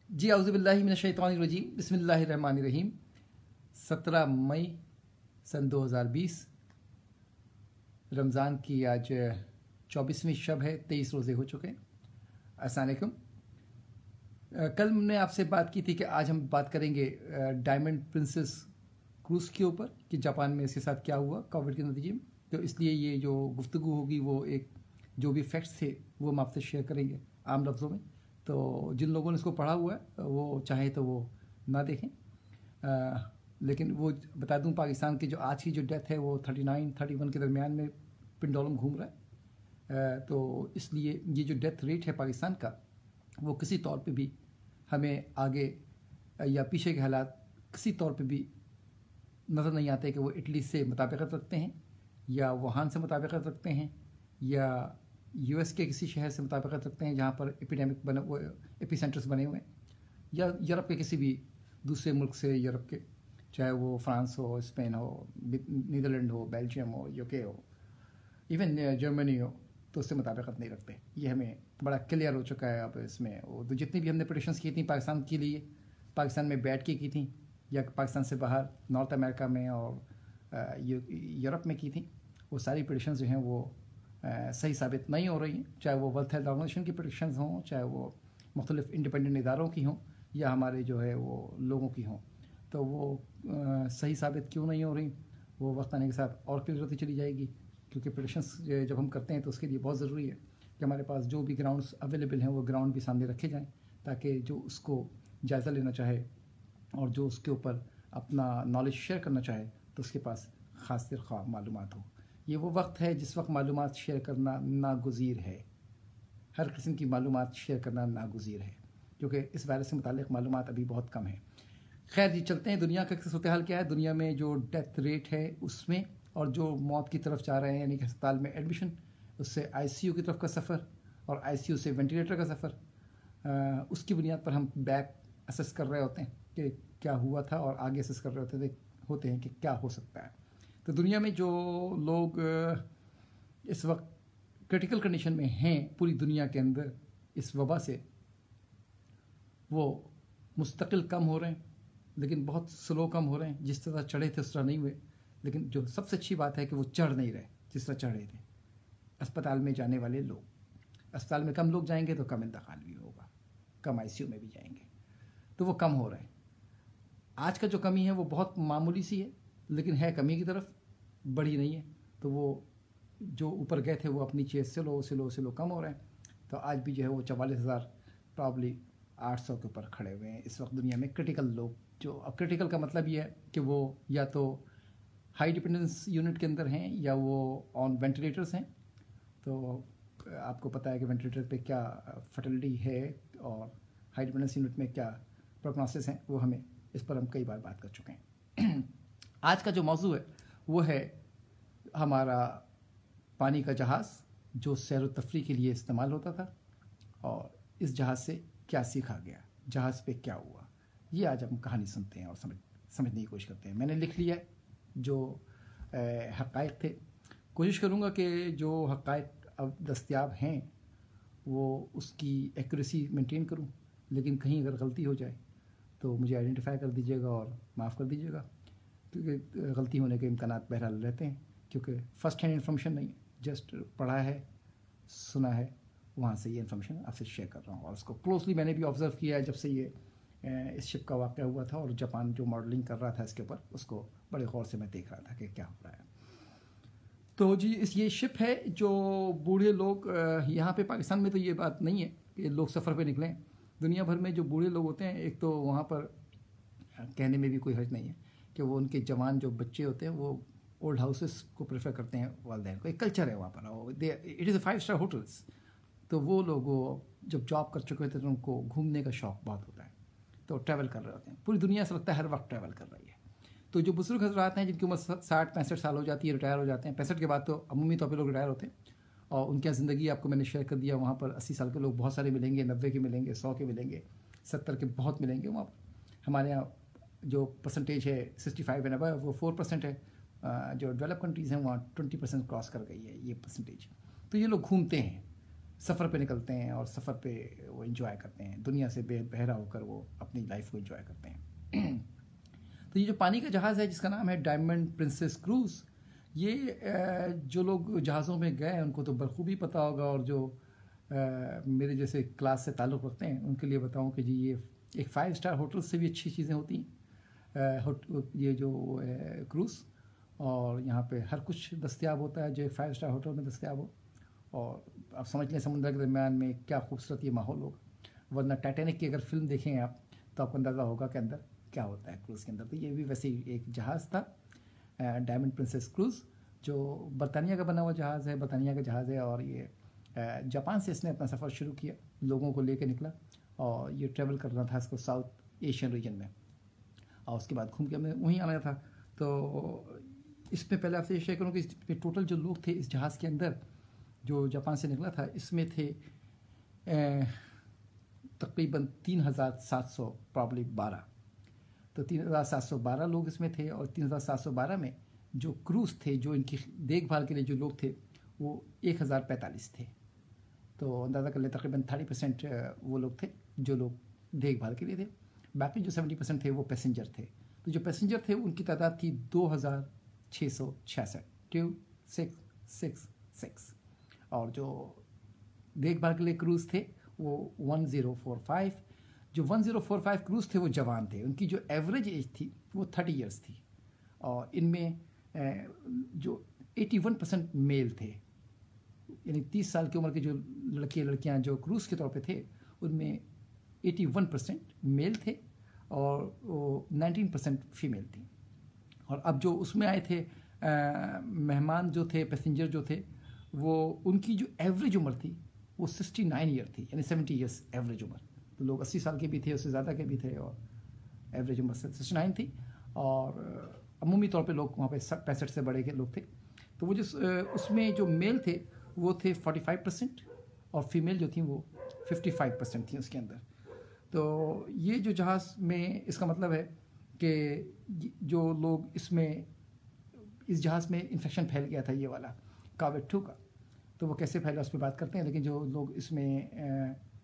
जी औज़ुबिल्लाहि मिनश्शैतानिर्रजीम बिस्मिल्लाहिर्रहमानिर्रहीम। 17 मई सन 2020 रमज़ान की आज 24वीं शब है। 23 रोज़े हो चुके हैं। अस्सलाम वालेकुम। कल हमने आपसे बात की थी कि आज हम बात करेंगे डायमंड प्रिंसेस क्रूज़ के ऊपर कि जापान में इसके साथ क्या हुआ कोविड के नतीजे में। तो इसलिए ये जो गुफ्तगू होगी वो एक जो भी फैक्ट्स थे वो हम आपसे शेयर करेंगे आम लफ्ज़ों में। तो जिन लोगों ने इसको पढ़ा हुआ है वो चाहे तो वो ना देखें, लेकिन वो बता दूं पाकिस्तान की जो आज की जो डेथ है वो 39-31 के दरमियान में पिंडोलम घूम रहा है। तो इसलिए ये जो डेथ रेट है पाकिस्तान का वो किसी तौर पे भी हमें आगे या पीछे के हालात किसी तौर पे भी नज़र नहीं आते कि वो इटली से मुताबिकत रखते हैं या वुहान से मुताबिकत रखते हैं या यूएस के किसी शहर से मुताबिकत रखते हैं जहाँ पर एपिडेमिक बने हुए एपी सेंटर्स बने हुए हैं, या यूरोप के किसी भी दूसरे मुल्क से, यूरोप के चाहे वो फ्रांस हो, स्पेन हो, नीदरलैंड हो, बेल्जियम हो, यूके हो, इवन जर्मनी हो, तो उससे मुताबिकत नहीं रखते। ये हमें बड़ा क्लियर हो चुका है। अब इसमें वो तो जितनी भी हमने प्रेडिक्शंस की थी पाकिस्तान के लिए, पाकिस्तान में बैठ के की थी या पाकिस्तान से बाहर नॉर्थ अमेरिका में और यूरोप में की थी, वो सारी प्रेडिक्शंस जो हैं वो सही साबित नहीं हो रही हैं। चाहे वो वर्ल्ड हेल्थ ऑर्गेनाइजेशन की प्रेडिक्शंस हों, चाहे वो मुख्तलिफ इंडिपेंडेंट इदारों की हों या हमारे जो है वो लोगों की हों, तो वो सही साबित क्यों नहीं हो रही, वो वक्त आने के साथ और क्लियर होती चली जाएगी। क्योंकि प्रेडिक्शंस जब हम करते हैं तो उसके लिए बहुत ज़रूरी है कि हमारे पास जो भी ग्राउंड्स अवेलेबल हैं वो ग्राउंड भी सामने रखे जाएँ, ताकि जो उसको जायज़ा लेना चाहे और जो उसके ऊपर अपना नॉलेज शेयर करना चाहे तो उसके पास ख़ास ख्वाह मालूमात हो। ये वो वक्त है जिस वक्त मालूमात शेयर करना नागुज़ीर है। हर किस्म की मालूमात शेयर करना नागुज़ीर है क्योंकि इस वायरस से मुताल्लिक़ मालूमात अभी बहुत कम है। खैर जी, चलते हैं दुनिया का सूरत हाल क्या है। दुनिया में जो डेथ रेट है उसमें और जो मौत की तरफ जा रहे हैं यानी कि अस्पताल में एडमिशन, उससे आईसीयू की तरफ का सफ़र और आईसीयू से वेंटिलेटर का सफ़र, उसकी बुनियाद पर हम बैक असेस कर रहे होते हैं कि क्या हुआ था और आगे असेस कर रहे होते हैं कि क्या हो सकता है। तो दुनिया में जो लोग इस वक्त क्रिटिकल कंडीशन में हैं पूरी दुनिया के अंदर इस वबा से, वो मुस्तकिल कम हो रहे हैं, लेकिन बहुत स्लो कम हो रहे हैं। जिस तरह चढ़े थे उस तरह नहीं हुए, लेकिन जो सबसे अच्छी बात है कि वो चढ़ नहीं रहे जिस तरह चढ़े थे। अस्पताल में जाने वाले लोग, अस्पताल में कम लोग जाएंगे तो कम इंतकाल भी होगा, कम आईसीयू में भी जाएंगे, तो वो कम हो रहे हैं। आज का जो कमी है वो बहुत मामूली सी है, लेकिन है कमी की तरफ, बड़ी नहीं है। तो वो जो ऊपर गए थे वो अपनी चेज़ स्लो कम हो रहे हैं। तो आज भी जो है वो 44,000 प्रॉब्ली 800 के ऊपर खड़े हुए हैं इस वक्त दुनिया में क्रिटिकल लोग। जो अब क्रिटिकल का मतलब ये है कि वो या तो हाई डिपेंडेंस यूनिट के अंदर हैं या वो ऑन वेंटिलेटर्स हैं। तो आपको पता है कि वेंटिलेटर पे क्या फर्टिलिटी है और हाई डिपेंडेंस यूनिट में क्या प्रोग्नोसिस हैं, वो हमें इस पर हम कई बार बात कर चुके हैं। आज का जो मौजू है वो है हमारा पानी का जहाज़ जो सैर व तफरी के लिए इस्तेमाल होता था और इस जहाज़ से क्या सीखा गया, जहाज़ पे क्या हुआ। ये आज हम कहानी सुनते हैं और समझने की कोशिश करते हैं। मैंने लिख लिया है जो हक़ाइक़ थे। कोशिश करूँगा कि जो हक़ाइक़ अब दस्तयाब हैं वो उसकी एक्यूरेसी मेंटेन करूँ, लेकिन कहीं अगर गलती हो जाए तो मुझे आइडेंटिफाई कर दीजिएगा और माफ़ कर दीजिएगा, क्योंकि गलती होने के इम्कानात बहरहाल रहते हैं। क्योंकि फ़र्स्ट हैंड इन्फॉर्मेशन नहीं है, जस्ट पढ़ा है, सुना है, वहाँ से ये इन्फॉर्मेशन आपसे शेयर कर रहा हूँ। और उसको क्लोजली मैंने भी ऑब्ज़र्व किया है जब से ये इस शिप का वाक़या हुआ था और जापान जो मॉडलिंग कर रहा था इसके ऊपर, उसको बड़े गौर से मैं देख रहा था कि क्या हो रहा है। तो जी ये शिप है जो बूढ़े लोग, यहाँ पे पाकिस्तान में तो ये बात नहीं है कि लोग सफ़र पे निकलें। दुनिया भर में जो बूढ़े लोग होते हैं, एक तो वहाँ पर कहने में भी कोई हर्ज नहीं है कि वो उनके जवान जो बच्चे होते हैं वो ओल्ड हाउसेस को प्रेफर करते हैं वालदैन को। एक कल्चर है वहाँ पर, इट इज़ 5 स्टार होटल्स। तो वो लोग जब जॉब कर चुके होते हैं तो उनको घूमने का शौक़ बहुत होता है, तो ट्रैवल कर रहे होते हैं। पूरी दुनिया से लगता है हर वक्त ट्रैवल कर रही है। तो जो बुजुर्ग हजरात हैं जिनकी उम्र 60-65 साल हो जाती है, रिटायर हो जाते हैं। 65 के बाद तो अमूमी तौर पर लोग रिटायर होते हैं और उनकी ज़िंदगी आपको मैंने शेयर कर दिया। वहाँ पर 80 साल के लोग बहुत सारे मिलेंगे, 90 के मिलेंगे, 100 के मिलेंगे, 70 के बहुत मिलेंगे वहाँ पर। हमारे यहाँ जो परसेंटेज है 65 एंड अबव वो 4% है। जो डेवलप कंट्रीज़ हैं वहाँ 20% क्रॉस कर गई है ये परसेंटेज। तो ये लोग घूमते हैं सफ़र पे निकलते हैं और सफ़र पे वो एंजॉय करते हैं, दुनिया से बेबहरा होकर वो अपनी लाइफ को एंजॉय करते हैं। तो ये जो पानी का जहाज़ है जिसका नाम है डायमंड प्रिंसेस क्रूज़, ये जो लोग जहाज़ों में गए हैं उनको तो बखूबी पता होगा, और जो मेरे जैसे क्लास से ताल्लुक़ रखते हैं उनके लिए बताऊं कि जी ये एक 5 स्टार होटल से भी अच्छी चीज़ें होती हैं ये जो क्रूज़, और यहाँ पे हर कुछ दस्तयाब होता है जो एक 5 स्टार होटल में दस्तयाब हो। और आप समझ लें समुद्र के दरमियान में क्या खूबसूरत ये माहौल होगा, वरना टाइटैनिक की अगर फिल्म देखें आप तो आपको अंदाज़ा होगा कि अंदर क्या होता है क्रूज़ के अंदर। तो ये भी वैसे ही एक जहाज़ था, डायमंड प्रिंसेस क्रूज़, जो बरतानिया का बना हुआ जहाज़ है, बरतानिया का जहाज़ है। और ये जापान से इसने अपना सफ़र शुरू किया, लोगों को लेकर निकला और ये ट्रैवल करना था इसको साउथ एशियन रीजन में, और उसके बाद घूम के हमें वहीं आना था। तो इसमें पहले आपसे शेयर करूँ कि इसमें टोटल जो लोग थे इस जहाज़ के अंदर जो जापान से निकला था, इसमें थे तकरीबन 3,700 प्रॉब्ली 12, तो 3,712 लोग इसमें थे। और 3,712 में जो क्रूज़ थे, जो इनकी देखभाल के लिए जो लोग थे, वो 1,045 थे। तो अंदाज़ा कर ले तकरीबन 30% वो लोग थे जो लोग देखभाल के लिए थे, बाकी जो 70% थे वो पैसेंजर थे। तो जो पैसेंजर थे उनकी तादाद थी 2,666, 2666, और जो देखभाल के लिए क्रूज़ थे वो 1045। जो 1045 क्रूज़ थे वो जवान थे, उनकी जो एवरेज एज थी वो 30 इयर्स थी, और इनमें जो 81% मेल थे, यानी 30 साल की उम्र के जो लड़के लड़कियां जो क्रूज़ के तौर पे थे उनमें 81% मेल थे और वो 19% फीमेल थी। और अब जो उसमें आए थे मेहमान जो थे, पैसेंजर जो थे, वो उनकी जो एवरेज उम्र थी वो 69 ईयर थी, यानी 70 ईयर्स एवरेज उम्र। तो लोग 80 साल के भी थे, उससे ज़्यादा के भी थे, और एवरेज उम्र 69 थी। और अमूमी तौर पे लोग वहाँ पे 65 से बड़े के लोग थे। तो वो जो उसमें जो मेल थे वो थे 45%, और फीमेल जो थी वो 55% थी उसके अंदर। तो ये जो जहाज़ में, इसका मतलब है कि जो लोग इसमें, इस जहाज़ में इन्फेक्शन फैल गया था ये वाला कोविड-2 का, तो वो कैसे फैला उस पर बात करते हैं। लेकिन जो लोग इसमें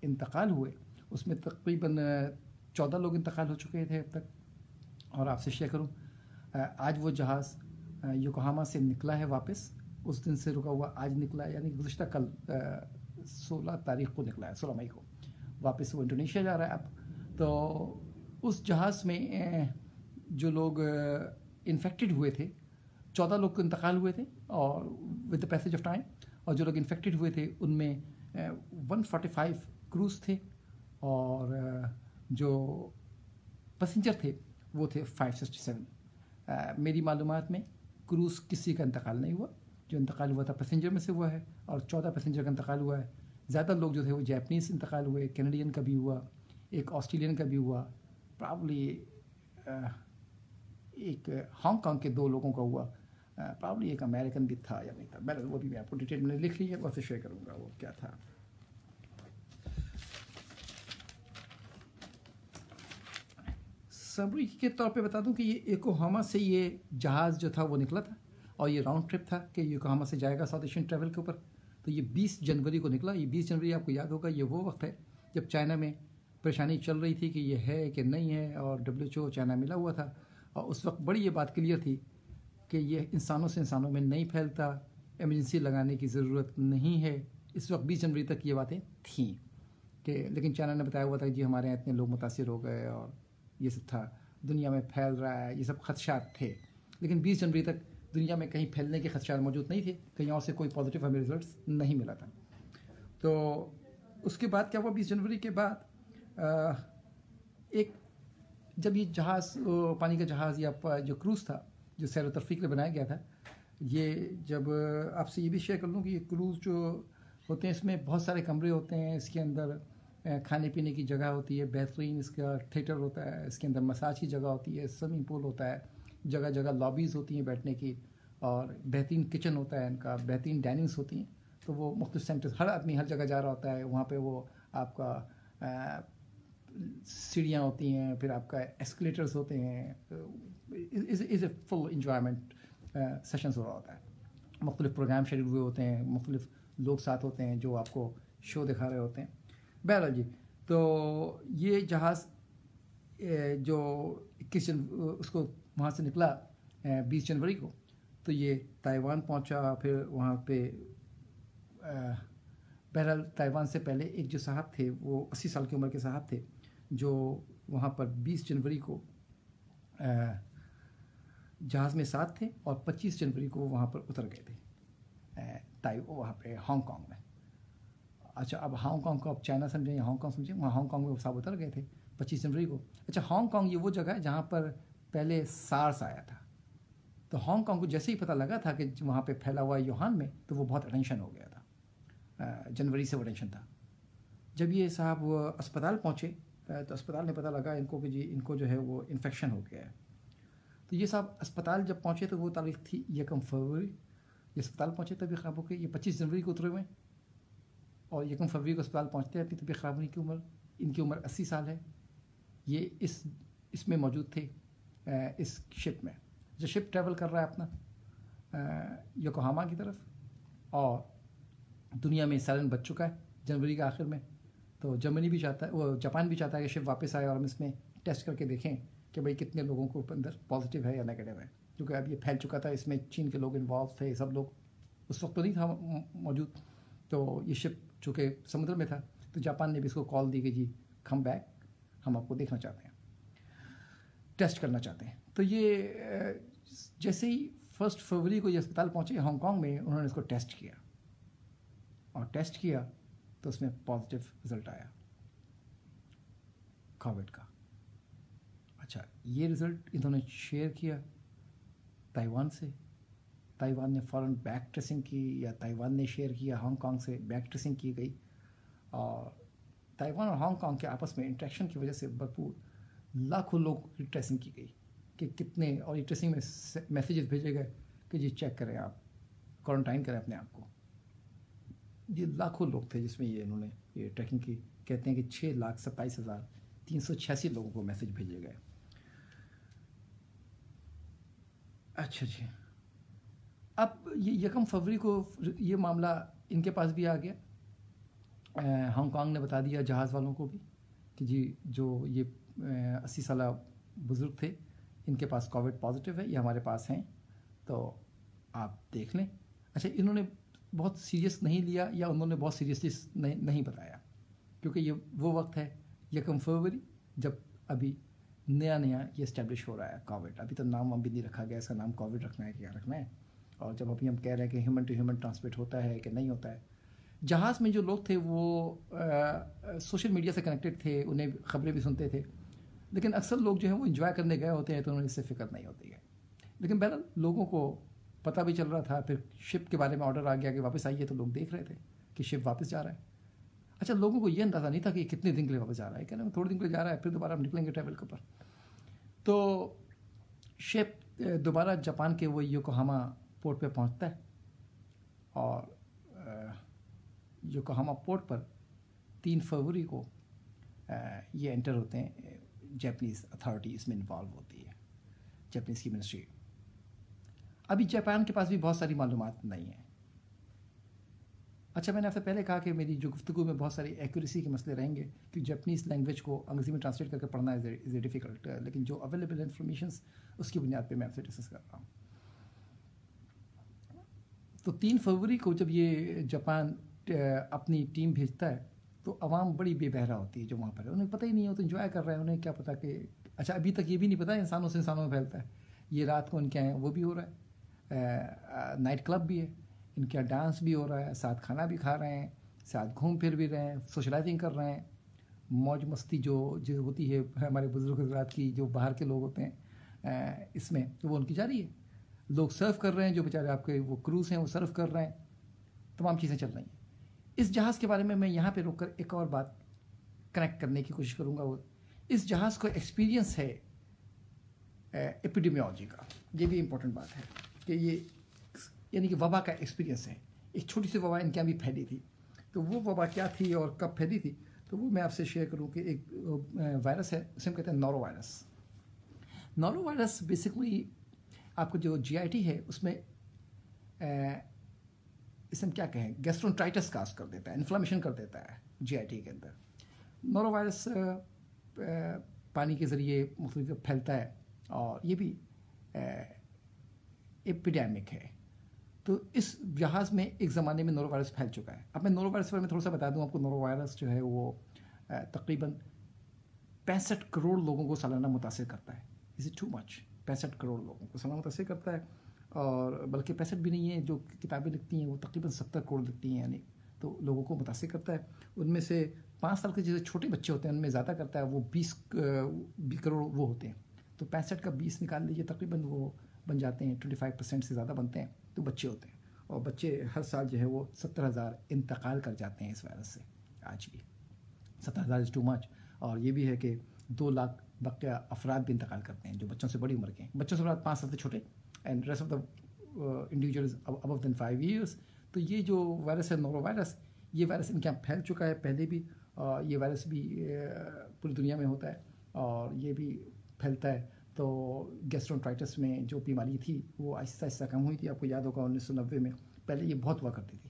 इंतकाल हुए उसमें तकरीबन 14 लोग इंतकाल हो चुके थे अब तक। और आपसे शेयर करूं, आज वो जहाज़ योकोहामा से निकला है वापस, उस दिन से रुका हुआ आज निकला, यानी गुज़िश्ता कल 16 तारीख को निकला है, 16 मई को वापस वो इंडोनेशिया जा रहा है अब। तो उस जहाज़ में जो लोग इन्फेक्टेड हुए थे, 14 लोग इंतकाल हुए थे और with the passage of time, और जो लोग इन्फेक्टेड हुए थे उनमें 145 क्रूज़ थे, और जो पैसेंजर थे वो थे 567। मेरी मालूमात में क्रूज़ किसी का इंतकाल नहीं हुआ, जो इंतकाल हुआ था पैसेंजर में से हुआ है, और 14 पैसेंजर का इंतकाल हुआ है। ज़्यादा लोग जो थे वो जैपनीज़ इंतकाल हुए, कैनेडियन का भी हुआ, एक ऑस्ट्रेलियन का भी हुआ, प्रॉब्ली एक हांगकांग के 2 लोगों का हुआ, प्रॉब्ली एक अमेरिकन भी था या नहीं था, मैं वो भी मैं आपको डिटेल में लिख ली है, और शेयर करूँगा वो क्या था। समरी के तौर पे बता दूं कि ये योकोहामा से ये जहाज़ जो था वो निकला था, और ये राउंड ट्रिप था कि योकोहामा से जाएगा साउथ एशियन ट्रैवल के ऊपर। तो ये 20 जनवरी को निकला। ये 20 जनवरी आपको याद होगा, ये वो वक्त है जब चाइना में परेशानी चल रही थी कि ये है कि नहीं है, और WHO चाइना मिला हुआ था, और उस वक्त बड़ी ये बात क्लियर थी कि ये इंसानों से इंसानों में नहीं फैलता, एमरजेंसी लगाने की ज़रूरत नहीं है। इस वक्त 20 जनवरी तक ये बातें थीं कि, लेकिन चाइना ने बताया हुआ था कि जी हमारे यहाँ इतने लोग मुतासिर हो गए और ये सब था, दुनिया में फैल रहा है, ये सब खदशात थे। लेकिन 20 जनवरी तक दुनिया में कहीं फैलने के खदशात मौजूद नहीं थे, कहीं और से कोई पॉजिटिव हमें रिजल्ट्स नहीं मिला था। तो उसके बाद क्या हुआ, 20 जनवरी के बाद एक जब ये जहाज़, पानी का जहाज़ या जो क्रूज़ था जो सैर व तफरीक के लिए बनाया गया था, ये जब आपसे ये भी शेयर कर लूँ कि ये क्रूज़ जो होते हैं इसमें बहुत सारे कमरे होते हैं, इसके अंदर खाने पीने की जगह होती है, बेहतरीन इसका थिएटर होता है, इसके अंदर मसाज की जगह होती है, स्विमिंग पूल होता है, जगह जगह लॉबीज़ होती हैं बैठने की, और बेहतरीन किचन होता है इनका, बेहतरीन डाइनिंग्स होती हैं। तो वो मुख्तलिफ सेंटर्स, हर आदमी हर जगह जा रहा होता है, वहाँ पे वो आपका सीढ़ियाँ होती हैं, फिर आपका एस्केलेटर्स होते हैं, is a full enjoyment sessions हो रहा होता है। मुख्तलिफ प्रोग्राम शेड्यूल हुए होते हैं, मुख्तलिफ लोग साथ होते हैं जो आपको शो दिखा रहे होते हैं। बहरहाल जी, तो ये जहाज़ जो 21 उसको वहाँ से निकला 20 जनवरी को, तो ये ताइवान पहुँचा। फिर वहाँ पे बहरहाल ताइवान से पहले एक जो साहब थे, वो 80 साल की उम्र के साहब थे, जो वहाँ पर 20 जनवरी को जहाज़ में साथ थे और 25 जनवरी को वहाँ पर उतर गए थे वहाँ पे हांगकांग में। अच्छा, अब हांगकांग को आप चाइना समझें या हांगकांग समझें, वहाँ हांगकांग में वो साहब उतर गए थे 25 जनवरी को। अच्छा, हांगकांग ये वो जगह है जहाँ पर पहले सार्स आया था। तो हांगकांग को जैसे ही पता लगा था कि वहाँ पे फैला हुआ है यूहान में, तो वो बहुत अटेंशन हो गया था। जनवरी से वो टेंशन था। जब ये साहब वो अस्पताल पहुँचे, तो अस्पताल में पता लगा इनको कि जी इनको जो है वो इन्फेक्शन हो गया है। तो ये साहब अस्पताल जब पहुँचे तो वो तारीख थी 1 फरवरी। ये अस्पताल पहुँचे तभी ख़राब हो गई। ये 25 जनवरी को उतरे हुए और 1 फरवरी को अस्पताल पहुँचते हैं, अपनी तबीयत ख़राब होने की उम्र, इनकी उम्र 80 साल है। ये इसमें मौजूद थे इस शिप में। जो शिप ट्रैवल कर रहा है अपना योकोहामा की तरफ, और दुनिया में साइरन बज चुका है जनवरी के आखिर में। तो जर्मनी भी चाहता है, वो जापान भी चाहता है कि शिप वापस आए और हम इसमें टेस्ट करके देखें कि भाई कितने लोगों को अंदर पॉजिटिव है या नेगेटिव है, क्योंकि अब ये फैल चुका था। इसमें चीन के लोग इन्वॉल्व थे, सब लोग उस वक्त तो नहीं था मौजूद। तो ये शिप चूँकि समुद्र में था, तो जापान ने भी इसको कॉल दी कि जी कम बैक, हम आपको देखना चाहते हैं, टेस्ट करना चाहते हैं। तो ये जैसे ही 1 फरवरी को ये अस्पताल पहुँचे हांगकांग में, उन्होंने इसको टेस्ट किया और टेस्ट किया तो उसमें पॉजिटिव रिजल्ट आया कोविड का। अच्छा, ये रिज़ल्ट इन्होंने शेयर किया ताइवान से। ताइवान ने फ़ौरन बैक ट्रेसिंग की, या ताइवान ने शेयर किया हांगकांग से, बैक ट्रेसिंग की गई। और ताइवान और हांगकांग के आपस में इंटरेक्शन की वजह से भरपूर लाखों लोगों की ट्रेसिंग की गई कि कितने, और ये ट्रेसिंग में मैसेजेस भेजे गए कि जी चेक करें, आप क्वारंटाइन करें अपने आप को। ये लाखों लोग थे जिसमें ये इन्होंने ये ट्रैकिंग की। कहते हैं कि 6,27,386 लोगों को मैसेज भेजे गए। अच्छा जी, अब ये 1 फरवरी को ये मामला इनके पास भी आ गया। हांगकांग ने बता दिया जहाज़ वालों को भी कि जी जो ये 80 साल बुज़ुर्ग थे, इनके पास कोविड पॉजिटिव है, ये हमारे पास हैं, तो आप देख लें। अच्छा, इन्होंने बहुत सीरियस नहीं लिया, या उन्होंने बहुत सीरियसली नहीं बताया, क्योंकि ये वो वक्त है 1 फरवरी जब अभी नया ये इस्टेब्लिश हो रहा है कोविड। अभी तो नाम भी नहीं रखा गया, इसका नाम कोविड रखना है, क्या रखना है। और जब अभी हम कह रहे हैं कि ह्यूमन टू ह्यूमन ट्रांसमिट होता है कि नहीं होता है। जहाज़ में जो लोग थे वो सोशल मीडिया से कनेक्टेड थे, उन्हें ख़बरें भी सुनते थे, लेकिन अक्सर लोग जो हैं वो इन्जॉय करने गए होते हैं, तो उन्हें इससे फ़िक्र नहीं होती है। लेकिन बहरहाल लोगों को पता भी चल रहा था। फिर शिप के बारे में ऑर्डर आ गया कि वापस आइए, तो लोग देख रहे थे कि शिप वापस जा रहा है। अच्छा, लोगों को ये अंदाज़ा नहीं था कि कितने दिन के लिए वापस जा रहा है, कहना थोड़े दिन के लिए जा रहा है, फिर दोबारा हम निकलेंगे ट्रैवल के ऊपर। तो शिप दोबारा जापान के वो योकोहामा पोर्ट पे पहुंचता है, और योकोहामा पोर्ट पर 3 फरवरी को ये एंटर होते हैं। जापानीज़ अथॉरिटी इसमें इन्वॉल्व होती है, जापानीज़ की मिनिस्ट्री। अभी जापान के पास भी बहुत सारी मालूमात नहीं है। अच्छा, मैंने आपसे पहले कहा कि मेरी जो गुफ्तगू में बहुत सारी एक्यूरेसी के मसले रहेंगे, कि जापानीज़ लैंग्वेज को अंग्रेज़ी में ट्रांसलेट करके पढ़ना इज़ ए डिफ़िकल्ट, लेकिन जो अवेलेबल इन्फॉर्मेशन उसकी बुनियाद पे मैं आपसे डिस्कस कर रहा हूँ। तो 3 फरवरी को जब ये जापान अपनी टीम भेजता है, तो आवाम बड़ी बेबहरा होती है जो वहाँ पर है। उन्हें पता ही नहीं हो, तो इन्जॉय कर रहे हैं, उन्हें क्या पता कि अच्छा, अभी तक ये भी नहीं पता इंसानों से इंसानों में फैलता है। ये रात को इनके यहाँ वो भी हो रहा है, नाइट क्लब भी है, इनके यहाँ डांस भी हो रहा है, साथ खाना भी खा रहे हैं, साथ घूम फिर भी रहे हैं, सोशलाइजिंग कर रहे हैं। मौज मस्ती जो होती है हमारे बुजुर्ग हज़रात की, जो बाहर के लोग होते हैं इसमें, तो वो उनकी जारी है। लोग सर्व कर रहे हैं, जो बेचारे आपके वो क्रूज़ हैं वो सर्व कर रहे हैं, तमाम चीज़ें चल रही हैं। इस जहाज़ के बारे में मैं यहाँ पे रुककर एक और बात कनेक्ट करने की कोशिश करूँगा। वो इस जहाज़ को एक्सपीरियंस है एपिडेमियोलॉजी का। ये भी इम्पोर्टेंट बात है कि ये यानी कि वबा का एक्सपीरियंस है। एक छोटी सी वबा इनके यहाँ भी फैली थी, तो वो वबा क्या थी और कब फैली थी, तो वो मैं आपसे शेयर करूँ कि एक वायरस है, उसे हम कहते हैं नॉरो वायरस। नॉरो वायरस बेसिकली आपको जो GIT है उसमें इसे हम क्या कहें, गैस्ट्रोन्ट्राइटिस काज कर देता है, इन्फ्लामेशन कर देता है जीआईटी के अंदर। नोरो वायरस पानी के ज़रिए मुख्तलिफ फैलता है और ये भी एपिडेमिक है। तो इस जहाज़ में एक ज़माने में नोरो वायरस फैल चुका है। अब मैं नोरो वायरस के बारे में थोड़ा सा बता दूं आपको। नोरो वायरस जो है वो तकरीबन 65 करोड़ लोगों को सालाना मुतासिर करता है। Is it too much? 65 crore लोगों को सालाना मुतासिर करता है, और बल्कि 65 भी नहीं है, जो किताबें लिखती हैं वो तकरीबन 70 करोड़ लिखती हैं, यानी तो लोगों को मुतासिर करता है। उनमें से 5 साल के जैसे छोटे बच्चे होते हैं उनमें ज़्यादा करता है, वो 20 करोड़ वो होते हैं। तो 65 का 20 निकाल लीजिए, तकरीबन वो बन जाते हैं 25% से ज़्यादा बनते हैं, तो बच्चे होते हैं। और बच्चे हर साल जो है वो 70,000 इंतकाल कर जाते हैं इस वायरस से। आज भी 70,000 इज़ टू मच। और ये भी है कि 2 लाख बकिया अफराद भी इंतकाल करते हैं जो बच्चों से बड़ी उम्र के हैं। बच्चों से 5 साल से छोटे, and rest of the individuals above than 5 years. तो ये जो वायरस है नोरो वायरस, ये वायरस इनके यहाँ फैल चुका है पहले भी। ये वायरस भी पूरी दुनिया में होता है और ये भी फैलता है। तो गैस्ट्रोन्ट्राइटिस में जो बीमारी थी वो आहिस्ता आहिस्ता कम हुई थी। आपको याद होगा 1990 में पहले ये बहुत हुआ करती थी।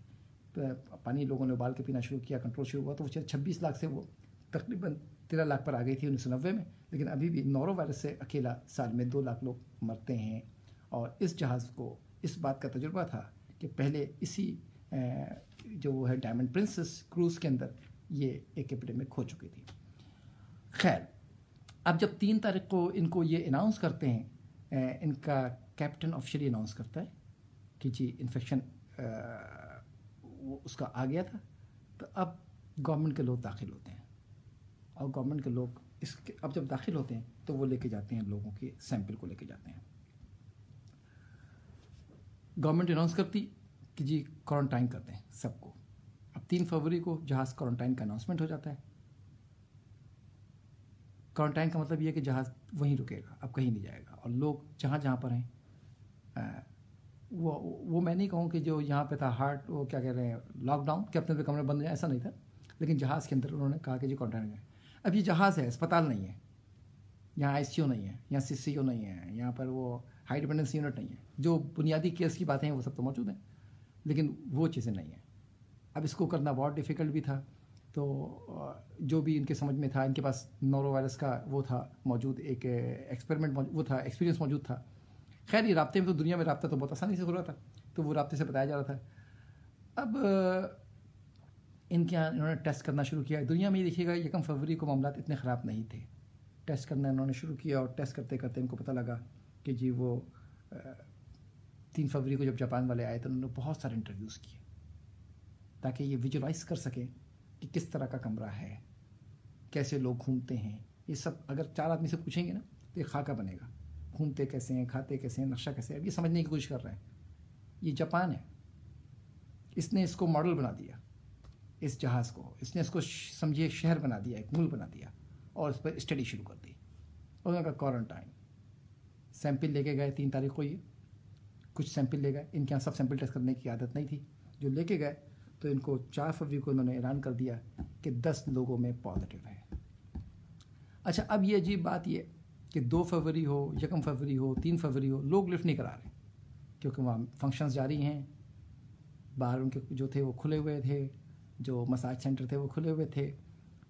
पानी लोगों ने उबाल के पीना शुरू किया, कंट्रोल शुरू हुआ, तो वो 26 लाख से वो तकरीबन 13 लाख पर आ गई थी 1990 में। लेकिन अभी भी नोरो वायरस से अकेला साल में 2 लाख लोग मरते हैं। और इस जहाज़ को इस बात का तजुर्बा था कि पहले इसी जो है डायमंड प्रिंसेस क्रूज़ के अंदर ये एक एपिडेमिक हो चुकी थी। खैर, अब जब 3 तारीख को इनको ये अनाउंस करते हैं, इनका कैप्टन ऑफिशियली अनाउंस करता है कि जी इन्फेक्शन उसका आ गया था। तो अब गवर्नमेंट के लोग दाखिल होते हैं, और गवर्नमेंट के लोग इसके अब जब दाखिल होते हैं तो वो लेके जाते हैं, लोगों के सैंपल को लेके जाते हैं। गवर्नमेंट अनाउंस करती कि जी क्वारंटाइन करते हैं सबको। अब 3 फरवरी को जहाज़ क्वारंटाइन का अनाउंसमेंट हो जाता है। क्वारंटाइन का मतलब ये है कि जहाज़ वहीं रुकेगा, अब कहीं नहीं जाएगा, और लोग जहाँ जहाँ पर हैं वो मैं नहीं कहूँ कि जो यहाँ पे था हार्ट, वो क्या कह रहे हैं, लॉकडाउन के अपने कमरे बंद हो जाए, ऐसा नहीं था। लेकिन जहाज़ के अंदर उन्होंने कहा कि जी क्वारंटाइन है। अब ये जहाज़ है, अस्पताल नहीं है, यहाँ ICU नहीं है, यहाँ CCU नहीं है, यहाँ पर वो हाई डिपेंडेंस यूनिट नहीं है। जो बुनियादी केस की बातें हैं वो सब तो मौजूद हैं, लेकिन वो चीज़ें नहीं हैं। अब इसको करना बहुत डिफ़िकल्ट भी था। तो जो भी इनके समझ में था, इनके पास नोरो वायरस का वो था मौजूद, एक एक्सपेरिमेंट वो था, एक्सपीरियंस मौजूद था। खैर, ये राब्ते में तो दुनिया में राब्ता तो बहुत आसानी से हो रहा था, तो वो राब्ते से बताया जा रहा था। अब इनके यहाँ इन्होंने टेस्ट करना शुरू किया। दुनिया में देखिएगा 1 फरवरी को मामला इतने ख़राब नहीं थे। टेस्ट करना इन्होंने शुरू किया, और टेस्ट करते करते इनको पता लगा कि जी वो 3 फरवरी को जब जापान वाले आए तो उन्होंने बहुत सारे इंटरव्यूज़ किए ताकि ये विजुलाइज कर सकें कि किस तरह का कमरा है, कैसे लोग घूमते हैं। ये सब अगर 4 आदमी से पूछेंगे ना तो ये खाका बनेगा, घूमते कैसे हैं, खाते कैसे हैं, नक्शा कैसे है। अब ये समझने की कोशिश कर रहे हैं। ये जापान है, इसने इसको मॉडल बना दिया, इस जहाज़ को इसने इसको समझिए शहर बना दिया, एक मुल्क बना दिया, और इस पर स्टडी शुरू कर दी। उन्होंने कहा क्वारंटाइन। सैंपल लेके गए 3 तारीख को, ये कुछ सैंपल ले गए। इनके यहाँ सब सैंपल टेस्ट करने की आदत नहीं थी। जो लेके गए तो इनको 4 फरवरी को इन्होंने ऐलान कर दिया कि 10 लोगों में पॉजिटिव है। अच्छा, अब ये अजीब बात ये कि 2 फरवरी हो, 1 फरवरी हो, 3 फरवरी हो, लोग लिफ्ट नहीं करा रहे, क्योंकि वहाँ फंक्शंस जारी हैं। बाहर उनके जो थे वो खुले हुए थे, जो मसाज सेंटर थे वो खुले हुए थे,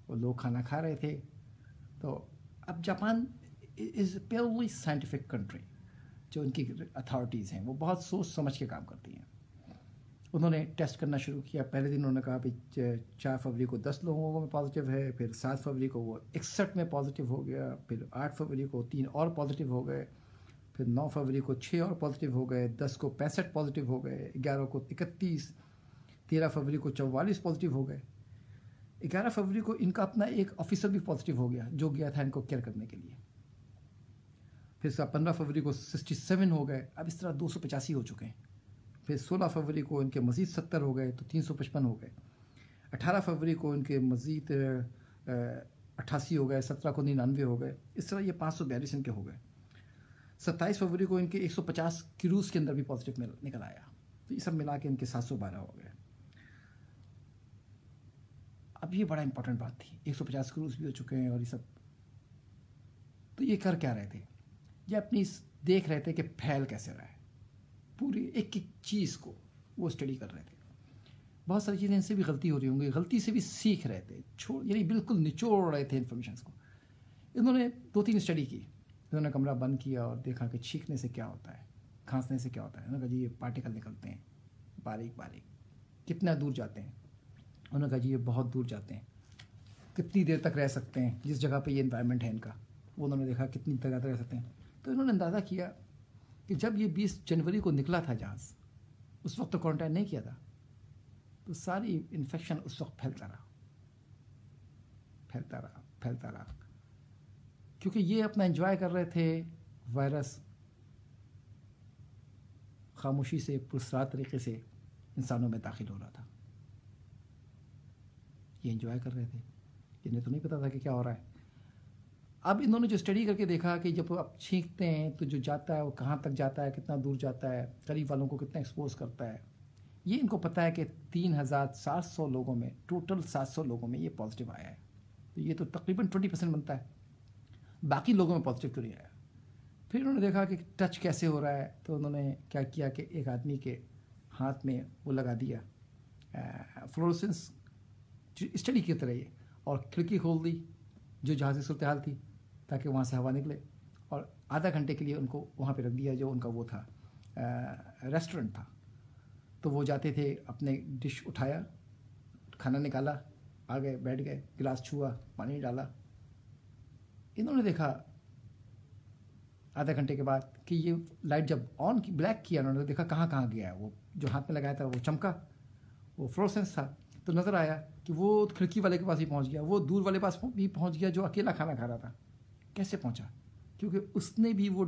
वो लोग खाना खा रहे थे। तो अब Japan is purely scientific country. जो इनकी अथॉरिटीज़ हैं वो बहुत सोच समझ के काम करती हैं। उन्होंने टेस्ट करना शुरू किया। पहले दिन उन्होंने कहा भाई 4 फरवरी को 10 लोगों में पॉजिटिव है, फिर 7 फरवरी को वो 61 में पॉजिटिव हो गया, फिर 8 फरवरी को 3 और पॉजिटिव हो गए, फिर 9 फरवरी को 6 और पॉजिटिव हो गए, 10 को 65 पॉजिटिव हो गए, 11 को 31, 13 फरवरी को 44 पॉजिटिव हो गए। 11 फरवरी को इनका अपना एक ऑफिसर भी पॉजिटिव हो गया जो गया था इनको केयर करने के लिए। फिर 15 फरवरी को 67 हो गए। अब इस तरह 285 हो चुके हैं। फिर 16 फरवरी को इनके मज़ीद 70 हो गए तो 355 हो गए। 18 फरवरी को इनके मज़ीद 88 हो गए, 17 को 99 हो गए। इस तरह ये 542 इनके हो गए। 27 फरवरी को इनके 150 क्रूज़ के अंदर भी पॉजिटिव निकल आया। तो ये सब मिला के इनके 712 हो गए। अब ये बड़ा इंपॉर्टेंट बात थी, 150 क्रूज़ भी हो चुके हैं और ये सब। तो ये कर क्या रहे थे? ये अपनी देख रहे थे कि फैल कैसे रहा है। पूरी एक एक चीज़ को वो स्टडी कर रहे थे। बहुत सारी चीज़ें इनसे भी गलती हो रही होंगी, गलती से भी सीख रहे थे, यानी बिल्कुल निचोड़ रहे थे इन्फॉर्मेशन को। इन्होंने 2-3 स्टडी की। इन्होंने कमरा बंद किया और देखा कि छींकने से क्या होता है, खांसने से क्या होता है। उन्होंने कहा जी ये पार्टिकल निकलते हैं बारीक बारीक, कितना दूर जाते हैं। उन्होंने कहा जी ये बहुत दूर जाते हैं, कितनी देर तक रह सकते हैं जिस जगह पे ये इन्वायरमेंट है इनका, वो उन्होंने देखा कितनी देर तक रह सकते हैं। तो इन्होंने अंदाज़ा किया कि जब ये 20 जनवरी को निकला था जहाज़, उस वक्त तो क्वारंटाइन नहीं किया था, तो सारी इन्फेक्शन उस वक्त फैलता रहा फैलता रहा फैलता रहा, क्योंकि ये अपना एंजॉय कर रहे थे। वायरस खामोशी से पुरस्कार तरीके से इंसानों में दाखिल हो रहा था। ये एंजॉय कर रहे थे, इन्हें तो नहीं पता था कि क्या हो रहा है। अब इन्होंने जो स्टडी करके देखा कि जब आप छींकते हैं तो जो जाता है वो कहाँ तक जाता है, कितना दूर जाता है, करीब वालों को कितना एक्सपोज करता है। ये इनको पता है कि 3700 लोगों में, टोटल 700 लोगों में ये पॉजिटिव आया है। तो ये तो तकरीबन 20% बनता है, बाकी लोगों में पॉजिटिव तो नहीं आया। फिर उन्होंने देखा कि टच कैसे हो रहा है, तो उन्होंने क्या किया कि एक आदमी के हाथ में वो लगा दिया फ्लोरोसेंस स्टडी की तरह ये, और खिड़की खोल दी जो जहाँ से सूरत हाल थी, ताकि वहाँ से हवा निकले, और आधा घंटे के लिए उनको वहाँ पे रख दिया जो उनका वो था रेस्टोरेंट था। तो वो जाते थे, अपने डिश उठाया, खाना निकाला, आ गए, बैठ गए, गिलास छुआ, पानी डाला। इन्होंने देखा आधा घंटे के बाद कि ये लाइट जब ऑन की, ब्लैक किया, उन्होंने देखा कहाँ कहाँ गया है। वो जो हाथ में लगाया था वो चमका, वो फ्लोरोसेंस था। तो नज़र आया कि वो खिड़की वाले के पास ही पहुँच गया, वो दूर वाले पास भी पहुँच गया जो अकेला खाना खा रहा था। कैसे पहुँचा? क्योंकि उसने भी वो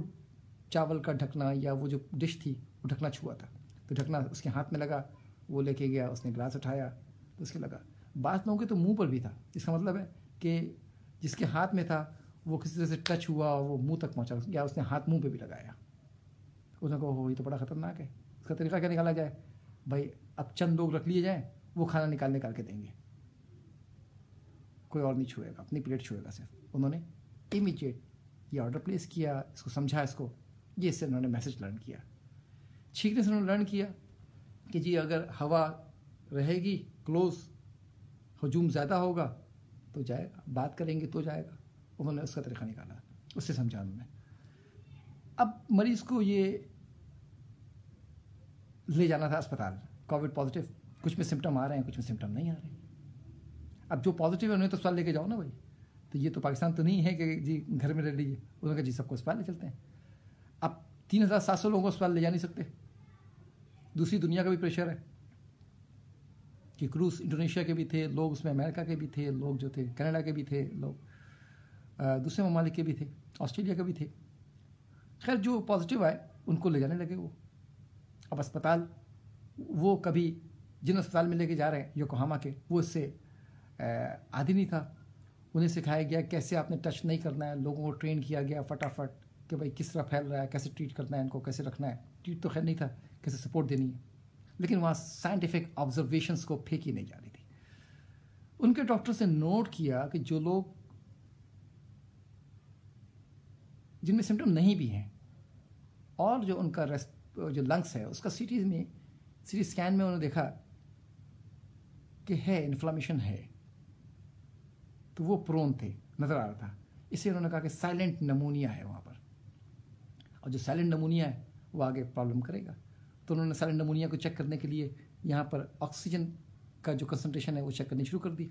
चावल का ढकना या वो जो डिश थी वो ढकना छुआ था, तो ढकना उसके हाथ में लगा, वो लेके गया, उसने गिलास उठाया तो उसके लगा। बात लोगों के तो मुंह पर भी था। इसका मतलब है कि जिसके हाथ में था वो किसी तरह से टच हुआ, वो मुंह तक पहुंचा, या उसने हाथ मुंह पे भी लगाया। उसने कहा हो ये तो बड़ा ख़तरनाक है, इसका तरीका क्या निकाला जाए? भाई अब चंद लोग रख लिए जाएँ, वो खाना निकाल के देंगे, कोई और नहीं छुएगा, अपनी प्लेट छुएगा सिर्फ। उन्होंने इमीडिएट ये ऑर्डर प्लेस किया, इसको समझा, इसको ये इससे उन्होंने मैसेज लर्न किया। छींकने से उन्होंने लर्न किया कि जी अगर हवा रहेगी क्लोज, हजूम ज़्यादा होगा तो जाएगा, बात करेंगे तो जाएगा। उन्होंने उसका तरीका निकाला, उससे समझा उन्होंने। अब मरीज़ को ये ले जाना था अस्पताल, कोविड पॉजिटिव, कुछ में सिम्टम आ रहे हैं, कुछ में सिम्टम नहीं आ रहे। अब जो पॉजिटिव है उन्हें तो अस्पताल लेके जाओ ना भाई। तो ये तो पाकिस्तान तो नहीं है कि जी घर में रह लीजिए। उन्होंने कहा जी सबको अस्पताल ले चलते हैं। अब 3700 लोगों को अस्पताल ले जा नहीं सकते, दूसरी दुनिया का भी प्रेशर है कि क्रूज इंडोनेशिया के भी थे लोग, उसमें अमेरिका के भी थे लोग, जो थे कनाडा के भी थे लोग, दूसरे ममालिक के भी थे, ऑस्ट्रेलिया के भी थे। खैर जो पॉजिटिव आए उनको ले जाने लगे वो। अब अस्पताल, वो कभी जिन अस्पताल में लेके जा रहे हैं योकोहामा के, वो इससे आदि नहीं था। उन्हें सिखाया गया कैसे आपने टच नहीं करना है, लोगों को ट्रेन किया गया फटाफट कि भाई किस तरह फैल रहा है, कैसे ट्रीट करना है इनको, कैसे रखना है। ट्रीट तो खैर नहीं था, कैसे सपोर्ट देनी है, लेकिन वहाँ साइंटिफिक ऑब्जर्वेशंस को फेंकी नहीं जा रही थी। उनके डॉक्टर से नोट किया कि जो लोग जिनमें सिम्टम नहीं भी हैं और जो उनका जो लंग्स है उसका सीटी स्कैन में उन्होंने देखा कि है इन्फ्लामेशन है, तो वो प्रोन थे, नज़र आ रहा था। इससे उन्होंने कहा कि साइलेंट नमूनिया है वहाँ पर, और जो साइलेंट नमूनिया है वो आगे प्रॉब्लम करेगा। तो उन्होंने साइलेंट नमूनिया को चेक करने के लिए यहाँ पर ऑक्सीजन का जो कंसनट्रेशन है वो चेक करनी शुरू कर दी।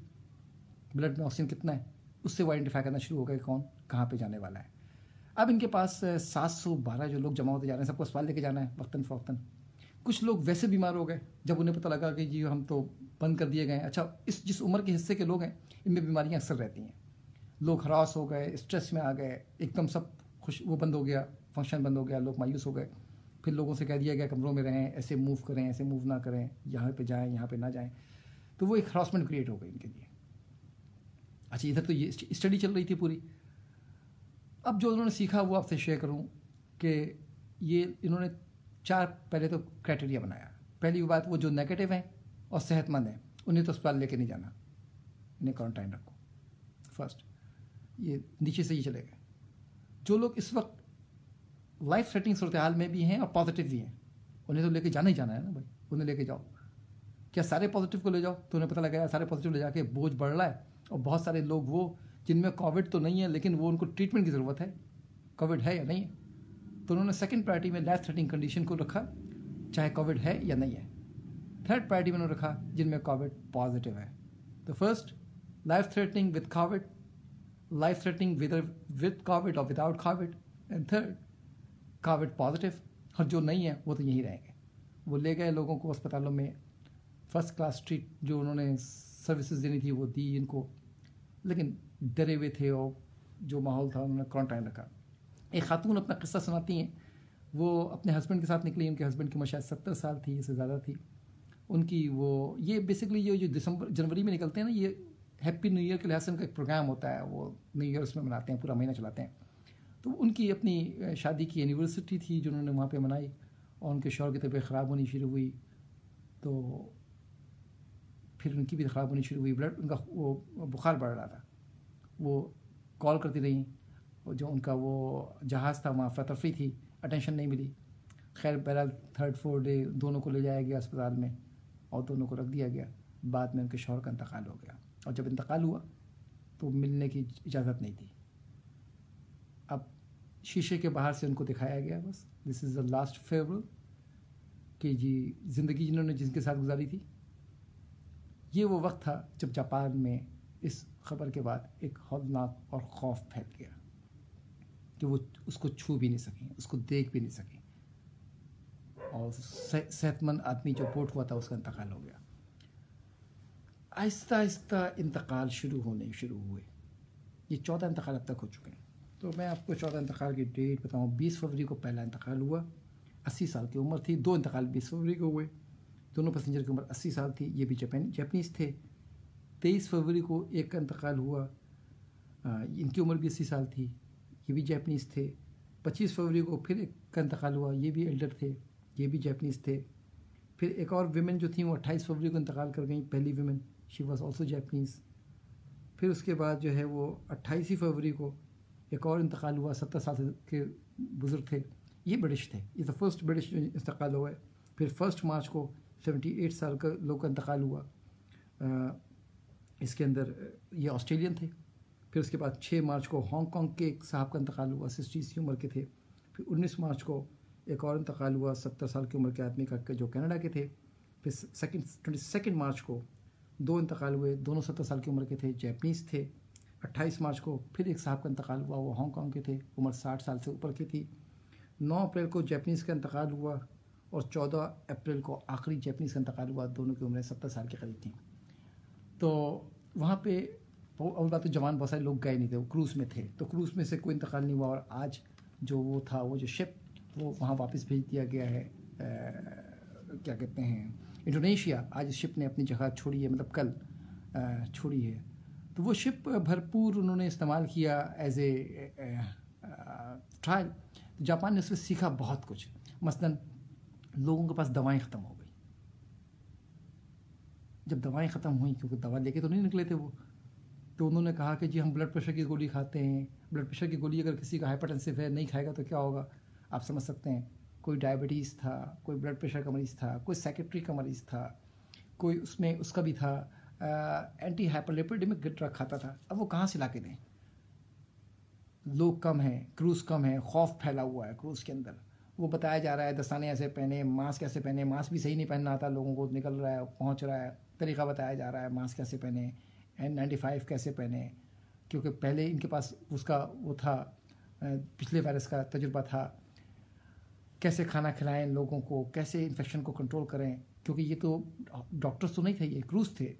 ब्लड में ऑक्सीजन कितना है उससे वो आइडेंटिफाई करना शुरू हो गया कौन कहाँ पे जाने वाला है। अब इनके पास 712 जो लोग जमा होते जा रहे हैं, सबको अस्पताल लेके जाना है वक्तन फ़वक्तन। कुछ लोग वैसे बीमार हो गए जब उन्हें पता लगा कि जी हम तो बंद कर दिए गए। अच्छा, इस जिस उम्र के हिस्से के लोग हैं इनमें बीमारियां अक्सर रहती हैं। लोग हरास हो गए, स्ट्रेस में आ गए, एकदम सब खुश, वो बंद हो गया, फंक्शन बंद हो गया, लोग मायूस हो गए। फिर लोगों से कह दिया गया कमरों में रहें, ऐसे मूव करें, ऐसे मूव ना करें, यहाँ पे जाएं, यहाँ पे ना जाएं। तो वो एक हरासमेंट क्रिएट हो गई इनके लिए। अच्छा, इधर तो ये स्टडी चल रही थी पूरी। अब जो उन्होंने सीखा वो आपसे शेयर करूँ कि ये इन्होंने 4 पहले तो क्राइटेरिया बनाया। पहली बात, वो जो नेगेटिव हैं और सेहतमंद हैं उन्हें तो अस्पताल लेके नहीं जाना, इन्हें क्वारंटाइन रखो फर्स्ट। ये नीचे से ही चले गए। जो लोग इस वक्त लाइफ थ्रेटनिंग सूरत हाल में भी हैं और पॉजिटिव भी हैं, उन्हें तो लेके जाना ही जाना है ना भाई, उन्हें लेके जाओ। क्या सारे पॉजिटिव को ले जाओ? तो उन्हें पता लगा सारे पॉजिटिव ले जाके बोझ बढ़ रहा है, और बहुत सारे लोग वो जिनमें कोविड तो नहीं है लेकिन वो उनको ट्रीटमेंट की ज़रूरत है, कोविड है या नहीं है, तो उन्होंने सेकंड प्रायोरिटी में लाइफ थ्रेटनिंग कंडीशन को रखा, चाहे कोविड है या नहीं है। थर्ड प्रायोरिटी में उन्होंने रखा जिनमें कोविड पॉजिटिव है। तो first life threatening with covid, life threatening with covid और without covid, and third covid positive. और जो नहीं है वो तो यहीं रहेंगे। वो ले गए लोगों को अस्पतालों में, फर्स्ट क्लास ट्रीट जो उन्होंने सर्विसेज देनी थी वो दी इनको, लेकिन डरे हुए थे और जो माहौल था उन्होंने क्वारंटाइन रखा। एक खातून अपना किस्सा सुनाती हैं, वो अपने हस्बैंड के साथ निकली, उनके हस्बैंड की उम्र शायद 70 साल थी, इससे ज़्यादा थी उनकी। वो ये बेसिकली ये जो दिसंबर जनवरी में निकलते हैं ना, ये हैप्पी न्यू ईयर के लिहाज से उनका एक प्रोग्राम होता है, वो न्यू ईयर उसमें मनाते हैं, पूरा महीना चलाते हैं। तो उनकी अपनी शादी की एनिवर्सरी थी जो उन्होंने वहाँ पे मनाई, और उनके शौहर की तबीयत ख़राब होनी शुरू हुई, तो फिर उनकी भी ख़राब होनी शुरू हुई, ब्लड उनका वो बुखार बढ़ रहा था। वो कॉल करती रहीं, और जो उनका वो जहाज़ था वहाँ अफरा-तफरी थी, अटेंशन नहीं मिली। खैर बहरहाल थर्ड फोर्थ डे दोनों को ले जाया गया अस्पताल में और दोनों को रख दिया गया। बाद में उनके शौहर का इंतकाल हो गया, और जब इंतकाल हुआ तो मिलने की इजाज़त नहीं थी। अब शीशे के बाहर से उनको दिखाया गया, बस this is the last farewell कि जी ज़िंदगी जिन्होंने जिनके साथ गुजारी थी। ये वो वक्त था जब जापान में इस खबर के बाद एक हौलनाक और खौफ फैल गया कि वो उसको छू भी नहीं सकें, उसको देख भी नहीं सकें, और सेहतमंद आदमी जो बोट हुआ था उसका इंतकाल हो गया। आहिस्ता आहिस्ता इंतकाल शुरू हुए। ये 14 इंतकाल अब तक हो चुके हैं। तो मैं आपको 14 इंतकाल की डेट बताऊँ। 20 फरवरी को पहला इंतकाल हुआ, 80 साल की उम्र थी। 2 इंतकाल 20 फरवरी को हुए, दोनों पैसेंजर की उम्र 80 साल थी, ये भी जापानीज़ थे। 23 फरवरी को एक का इंतकाल हुआ, इनकी उम्र भी 80 साल थी, ये भी जापानीज़ थे। 25 फरवरी को फिर एक का इंतकाल हुआ, ये भी एल्डर थे, ये भी जापानीज़ थे। फिर एक और विमेन जो थी वो 28 फरवरी को इंतकाल कर गई, पहली women, she was also Japanese. फिर उसके बाद जो है वो 28 फरवरी को एक और इंतकाल हुआ, 70 साल के बुज़ुर्ग थे, ये ब्रिटिश थे, ये द फर्स्ट ब्रिटिश इंतकाल हुआ है। फिर 1 मार्च को 78 साल का लोग का इंतकाल हुआ, इसके अंदर ये ऑस्ट्रेलियन थे। फिर उसके बाद 6 मार्च को हांगकांग के एक साहब का इंतकाल हुआ, 60 की उम्र के थे। फिर 19 मार्च को एक और इंतकाल हुआ 70 साल की उम्र के आदमी का, जो कनाडा के थे। फिर 22 मार्च को 2 इंतकाल हुए, दोनों 70 साल की उम्र के थे, जापानीज़ थे। 28 मार्च को फिर एक साहब का इंतकाल हुआ, वो हांगकांग के थे, उम्र 60 साल से ऊपर की थी। 9 अप्रैल को जापानीज़ का इंतकाल हुआ, और 14 अप्रैल को आखिरी जापानीज़ का इंतकाल हुआ, दोनों की उम्रें 70 साल के करीब थी। तो वहाँ पे और बात तो जवान बहुत सारे लोग गए नहीं थे, वो क्रूज़ में थे, तो क्रूज़ में से कोई इंतकाल नहीं हुआ। और आज जो वो था, वो जो शिप, वो वहाँ वापस भेज दिया गया है, क्या कहते हैं, इंडोनेशिया। आज शिप ने अपनी जगह छोड़ी है, मतलब कल छोड़ी है। तो वो शिप भरपूर उन्होंने इस्तेमाल किया एज ए ट्रायल। तो जापान ने उससे सीखा बहुत कुछ। मसलन लोगों के पास दवाएं ख़त्म हो गई। जब दवाएं ख़त्म हुई, क्योंकि दवा लेके तो नहीं निकले थे वो, तो उन्होंने कहा कि जी हम ब्लड प्रेशर की गोली खाते हैं। ब्लड प्रेशर की गोली अगर किसी का हाइपरटेंसिव है, नहीं खाएगा तो क्या होगा, आप समझ सकते हैं। कोई डायबिटीज़ था, कोई ब्लड प्रेशर का मरीज़ था, कोई सेक्रेटरी का मरीज़ था, कोई उसमें उसका भी था, एंटी हाइपरलिपिडेमिक ड्रग खाता था। अब वो कहाँ से ला के दें? लोग कम हैं, क्रूज़ कम है, खौफ फैला हुआ है क्रूज़ के अंदर। वो बताया जा रहा है दस्ताने ऐसे पहने, मास्क ऐसे पहने, मास्क भी सही नहीं पहनना आता लोगों को, निकल रहा है, पहुंच रहा है, तरीका बताया जा रहा है, मास्क कैसे पहने, N95 कैसे पहने, क्योंकि पहले इनके पास उसका वो था, पिछले वायरस का तजुर्बा था। कैसे खाना खिलाएं लोगों को, कैसे इन्फेक्शन को कंट्रोल करें, क्योंकि ये तो डॉक्टर्स तो नहीं थे, ये क्रूज़ थे,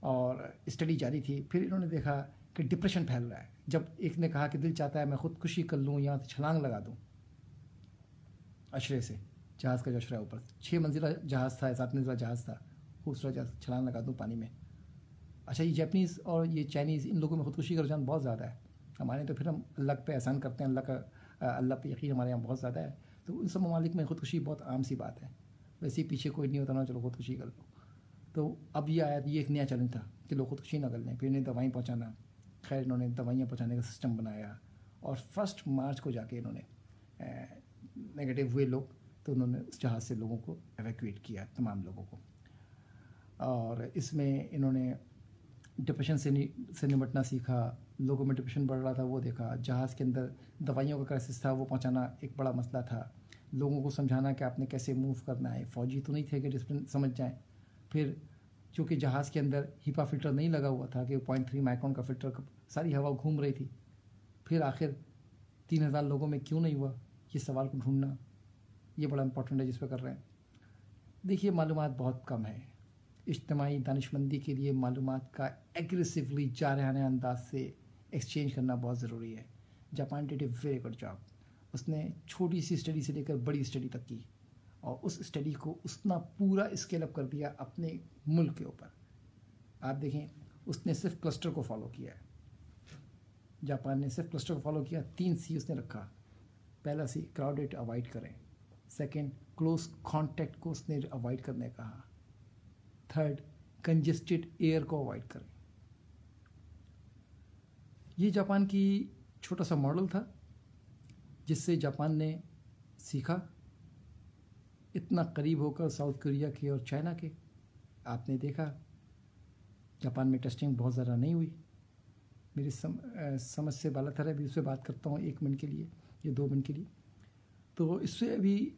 और स्टडी जारी थी। फिर इन्होंने देखा कि डिप्रेशन फैल रहा है। जब एक ने कहा कि दिल चाहता है मैं ख़ुदकुशी कर लूँ या छलांग लगा दूँ अशरे से, जहाज़ का जो अशरा ऊपर 6 मंजिला जहाज़ था, 7 मंजिला जहाज़ था, खूबसूरत जहाज़, छलांग लगा दूँ पानी में। अच्छा, ये जापानीज़ और ये चाइनीज़, इन लोगों में ख़ुदकुशी का रुझान बहुत ज़्यादा है। हमारे तो फिर हम अल्लाह पे एहसान करते हैं, अल्लाह पे यकीन हमारे यहाँ बहुत ज़्यादा है। तो उन सब ममालिक में ख़ुदकुशी बहुत आम सी बात है। वैसे ही पीछे कोई नहीं होता ना, चलो ख़ुदकुशी कर लो। तो अब ये आया, ये एक नया चैलेंज था कि लोग ख़ुदकुशी ना कर लें। फिर इन्हें दवाई पहुँचाना, खैर इन्होंने दवाइयाँ पहुँचाने का सिस्टम बनाया, और 1 मार्च को जाके इन्होंने नेगेटिव हुए लोग, तो उन्होंने उस जहाज़ से लोगों को एवैक्यूएट किया, तमाम लोगों को। और इसमें इन्होंने डिप्रेशन से निपटना सीखा। लोगों में डिप्रेशन बढ़ रहा था वो देखा। जहाज़ के अंदर दवाइयों का क्राइसिस था, वो पहुंचाना एक बड़ा मसला था। लोगों को समझाना कि आपने कैसे मूव करना है। फ़ौजी तो नहीं थे कि डिसिप्लिन समझ जाएं। फिर चूँकि जहाज़ के अंदर हीपा फ़िल्टर नहीं लगा हुआ था कि 0.3 माइक्रोन का फ़िल्टर, सारी हवा घूम रही थी। फिर आखिर 3000 लोगों में क्यों नहीं हुआ, ये सवाल को ढूंढना, ये बड़ा इंपॉर्टेंट है जिस पर कर रहे हैं। देखिए, मालूमात बहुत कम है। इज्तिमाई दानिशमंदी के लिए मालूमात का एग्रेसिवली जारहाना अंदाज से एक्सचेंज करना बहुत ज़रूरी है। Japan did a very good job. उसने छोटी सी स्टडी से लेकर बड़ी स्टडी तक की और उस स्टडी को उसने पूरा स्केल अप कर दिया अपने मुल्क के ऊपर। आप देखें, उसने सिर्फ क्लस्टर को फॉलो किया है। जापान ने सिर्फ क्लस्टर को फॉलो किया। 3 सी उसने रखा। पहला सी, क्राउडेड अवॉइड करें। सेकंड, क्लोज कॉन्टैक्ट को उसने अवॉइड करने कहा। थर्ड, कंजेस्टेड एयर को अवॉइड करें। ये जापान की छोटा सा मॉडल था जिससे जापान ने सीखा। इतना करीब होकर साउथ कोरिया के और चाइना के, आपने देखा जापान में टेस्टिंग बहुत ज़्यादा नहीं हुई। मेरी समझ से बालातर है, अभी उससे बात करता हूँ 1 मिनट के लिए या 2 मिनट के लिए। तो इससे अभी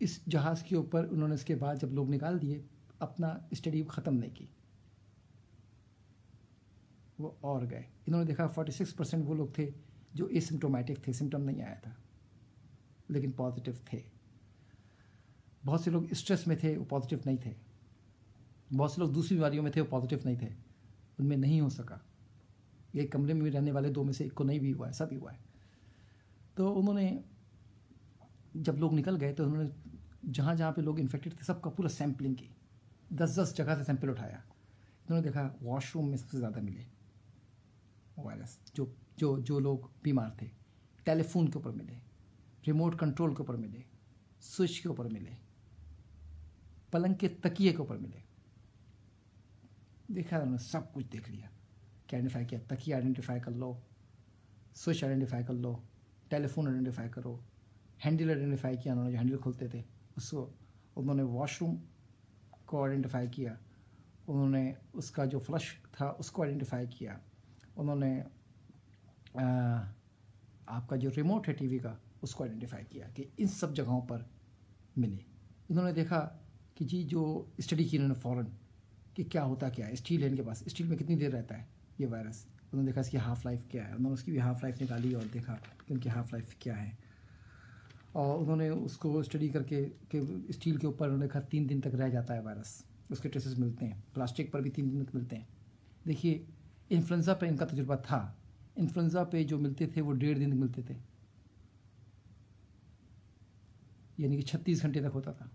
इस जहाज़ के ऊपर उन्होंने इसके बाद जब लोग निकाल दिए, अपना स्टडी ख़त्म नहीं की, वो और गए। इन्होंने देखा 46% वो लोग थे जो एसिम्प्टोमेटिक थे, सिम्टम नहीं आया था लेकिन पॉजिटिव थे। बहुत से लोग स्ट्रेस में थे, वो पॉजिटिव नहीं थे। बहुत से लोग दूसरी बीमारियों में थे, वो पॉजिटिव नहीं थे। उनमें नहीं हो सका। एक कमरे में रहने वाले 2 में से 1 को नहीं भी हुआ है, सब ही हुआ है। तो उन्होंने जब लोग निकल गए तो उन्होंने जहाँ जहाँ पे लोग इन्फेक्टेड थे सबका पूरा सैम्पलिंग की। 10-10 जगह से सैंपल उठाया। उन्होंने देखा वॉशरूम में सबसे ज़्यादा मिले वायरस। जो लोग बीमार थे, टेलीफोन के ऊपर मिले, रिमोट कंट्रोल के ऊपर मिले, स्विच के ऊपर मिले, पलंग के तकिए के ऊपर मिले। देखा उन्होंने, सब कुछ देख लिया। क्या आइडेंटिफाई किया? तकिया आइडेंटिफाई कर लो, स्विच आइडेंटिफाई कर लो, टेलीफोन आइडेंटिफाई करो, हैंडल आइडेंटिफाई किया उन्होंने, जो हैंडल खोलते थे उसको। उन्होंने वॉशरूम को आइडेंटिफाई किया। उन्होंने उसका जो फ्लश था उसको आइडेंटिफाई किया। उन्होंने आपका जो रिमोट है टीवी का उसको आइडेंटिफाई किया कि इन सब जगहों पर मिले। इन्होंने देखा कि जी जो स्टडी की इन्होंने फ़ौरन कि क्या होता क्या है। स्टील है इनके पास, स्टील में कितनी देर रहता है ये वायरस। उन्होंने देखा इसकी हाफ़ लाइफ क्या है। उन्होंने उसकी भी हाफ़ लाइफ निकाली और देखा कि उनकी हाफ़ लाइफ क्या है। और उन्होंने उसको स्टडी करके कि स्टील के ऊपर उन्होंने देखा 3 दिन तक रह जाता है वायरस, उसके ट्रेसेस मिलते हैं। प्लास्टिक पर भी 3 दिन तक मिलते हैं। देखिए, इन्फ्लुएंजा पे इनका तजुर्बा था। इन्फ्लुएंजा पे जो मिलते थे वो 1.5 दिन मिलते थे, यानी कि 36 घंटे तक होता था।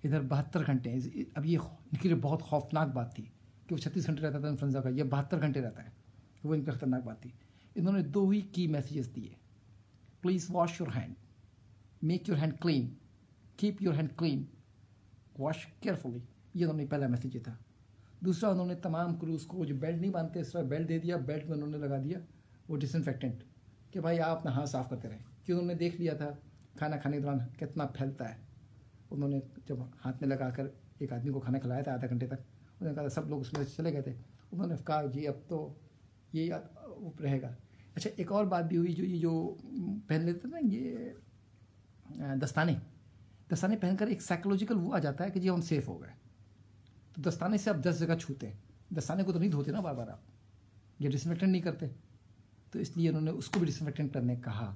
इधर 72 घंटे। अब ये इनके लिए बहुत खौफनाक बात थी कि वो 36 घंटे रहता था इन्फ्लुएंजा का, ये 72 घंटे रहता है। वो इनकी खतरनाक बात थी। इन्होंने 2 ही की मैसेजेस दिए। Please wash your hand, make your hand clean, keep your hand clean, wash carefully. ये उन्होंने पहला मैसेज था। दूसरा, उन्होंने तमाम क्रूज़ को जो बेल्ट नहीं बांधते इस तरह बेल्ट दे दिया। बेल्ट में उन्होंने लगा दिया वो डिसइंफेक्टेंट कि भाई आप अपना हाथ साफ़ करते रहें, कि उन्होंने देख लिया था खाना खाने के दौरान कितना फैलता है। उन्होंने जब हाथ में लगाकर एक आदमी को खाना खिलाया था आधा घंटे तक, उन्होंने कहा सब लोग उसमें चले गए थे। उन्होंने कहा जी अब तो ये रहेगा। अच्छा, एक और बात भी हुई, जो ये जो पहन लेते ना ये दस्ताने पहनकर एक साइकोलॉजिकल वो आ जाता है कि जी हम सेफ़ हो गए। तो दस्ताने से आप 10 जगह छूते हैं, दस्ताने को तो नहीं धोते ना बार बार आप, ये डिसइंफेक्टेंट नहीं करते। तो इसलिए उन्होंने उसको भी डिसइंफेक्टेंट करने कहा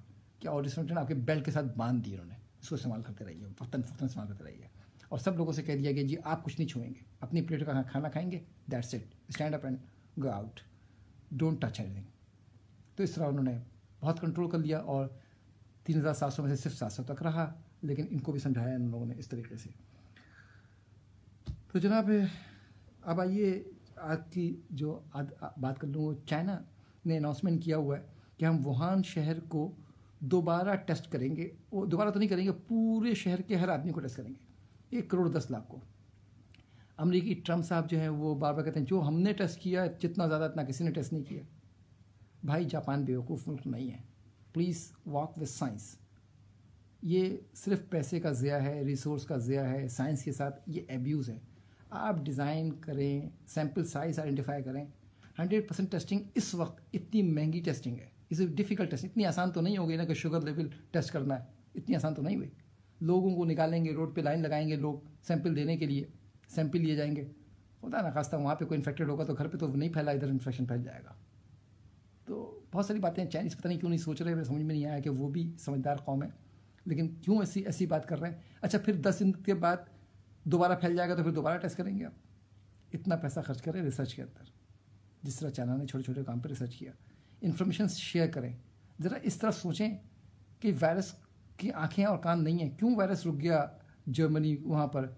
कि और डिसइंफेक्टेंट आपके बेल्ट के साथ बांध दिए उन्होंने, इसको इस्तेमाल करते रहिए, फतन इस्तेमाल करते रहिए। और सब लोगों से कह दिया कि जी आप कुछ नहीं छुएंगे, अपनी प्लेट का खाना खाएंगे, that's it, stand up and go out, don't touch anything. तो इस तरह उन्होंने बहुत कंट्रोल कर लिया और 3700 में से सिर्फ 700 तक रहा। लेकिन इनको भी समझाया इन लोगों ने इस तरीके से। तो जनाब, अब आइए आज की जो बात कर लूँ। चाइना ने अनाउंसमेंट किया हुआ है कि हम वुहान शहर को दोबारा टेस्ट करेंगे। वो दोबारा तो नहीं करेंगे, पूरे शहर के हर आदमी को टेस्ट करेंगे, 1,10,00,000 को। अमरीकी ट्रम्प साहब जो हैं वो बार बार कहते हैं जो हमने टेस्ट किया जितना ज़्यादा इतना किसी ने टेस्ट नहीं किया। भाई, जापान बेवकूफ़ मुल्क नहीं है। Please walk with science. ये सिर्फ पैसे का ज़िया है, रिसोर्स का ज़िया है। साइंस के साथ ये एब्यूज़ है। आप डिज़ाइन करें, सैम्पल साइज आइडेंटिफाई करें। 100% टेस्टिंग इस वक्त इतनी महंगी टेस्टिंग है, इसे डिफ़िकल्ट टेस्टिंग इतनी आसान तो नहीं होगी ना कि शुगर लेवल टेस्ट करना है, इतनी आसान तो नहीं हुई। लोगों को निकालेंगे, रोड पे लाइन लगाएंगे लोग सैंपल देने के लिए, सैंपल लिए जाएंगे, होता ना खास्ता वहाँ पे कोई इन्फेक्टेड होगा तो घर पे तो नहीं फैला, इधर इन्फेक्शन फैल जाएगा। तो बहुत सारी बातें चाइनीज़ पता नहीं क्यों नहीं सोच रहे, मेरे समझ में नहीं आया कि वो भी समझदार कौम है, लेकिन क्यों ऐसी ऐसी बात कर रहे हैं। अच्छा, फिर 10 दिन के बाद दोबारा फैल जाएगा तो फिर दोबारा टेस्ट करेंगे आप? इतना पैसा खर्च करें रिसर्च के अंदर, जिस तरह चाइना ने छोटे छोटे काम पर रिसर्च किया। इन्फॉर्मेशन शेयर करें, ज़रा इस तरह सोचें कि वायरस की आंखें और कान नहीं हैं। क्यों वायरस रुक गया जर्मनी वहाँ पर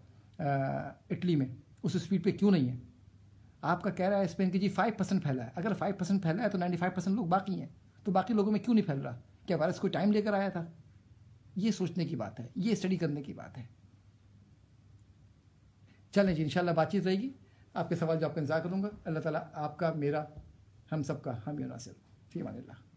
इटली में, उस स्पीड पे क्यों नहीं है? आपका कह रहा है स्पेन की जी 5% फैला है। अगर 5% फैला है तो 95% लोग बाकी हैं, तो बाकी लोगों में क्यों नहीं फैल रहा? क्या वायरस कोई टाइम लेकर आया था? ये सोचने की बात है, ये स्टडी करने की बात है। चलें जी, इंशाल्लाह बातचीत रहेगी, आपके सवाल जवाब का इंतजार करूँगा। अल्लाह ताला आपका, मेरा, हम सबका हामी और नासिर। फी अमानिल्लाह।